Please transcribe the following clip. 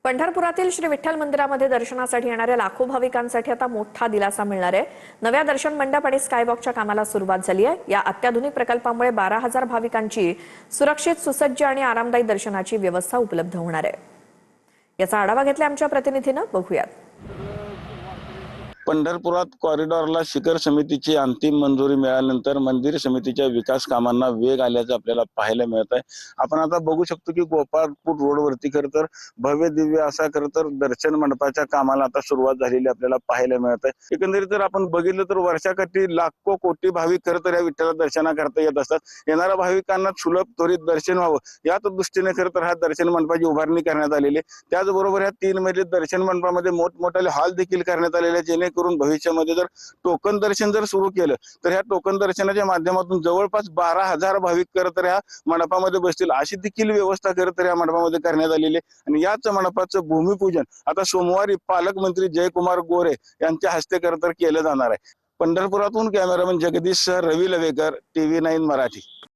पंढरपुरातील श्री विठ्ठल मंदिरामध्ये दर्शनासाठी येणाऱ्या लाखो भाविकांसाठी आता मोठा दिलासा मिळणार आहे। नव्या दर्शन मंडप आणि स्कायवॉकच्या कामाला सुरुवात झाली आहे। या अत्याधुनिक प्रकल्पामुळे 12,000 भाविकांची सुरक्षित, सुसज्ज आणि आरामदायी दर्शनाची व्यवस्था उपलब्ध होणार आहे। याचा आढावा घेतला आमच्या प्रतिनिधीनं, बघूयात। पंढरपुरात कॉरिडॉरला शिखर समितीची अंतिम मंजुरी मिळाल्यानंतर मंदिर समितीच्या विकास कामांना वेग आल्याचं आपल्याला पाहायला मिळत आहे। आपण आता बघू शकतो की गोपाळपूर रोडवरती खरं तर भव्य दिव्य असा खरं तर दर्शन मंडपाच्या कामाला आता सुरुवात झालेली आपल्याला पाहायला मिळत आहे। एकंदरीत जर आपण बघितलं तर वर्षाकाठी लाखो कोटी भाविक खरं तर या विठ्ठला दर्शनाकरता येत असतात। येणाऱ्या भाविकांना सुलभ त्वरित दर्शन व्हावं याच दृष्टीने खरं तर हा दर्शन मंडपाची उभारणी करण्यात आलेली आहे। त्याचबरोबर या 3 मजली दर्शन मंडपामध्ये मोठमोठाले हॉल देखील करण्यात आलेले आहेत, जेणेकरून भविष्यामध्ये जर टोकन दर्शन जर सुरू केलं तर ह्या टोकन दर्शनाच्या माध्यमातून जवळपास 12,000 भाविक खरं तर ह्या मंडपामध्ये बसतील, अशी देखील व्यवस्था खरं तर या मंडपामध्ये करण्यात आलेली आहे। आणि याच मंडपाचं भूमिपूजन आता सोमवारी पालकमंत्री जयकुमार गोरे यांच्या हस्ते खरं तर केलं जाणार आहे। पंढरपुरातून कॅमेरामन जगदीश सर, रवी लवेकर, TV9 मराठी।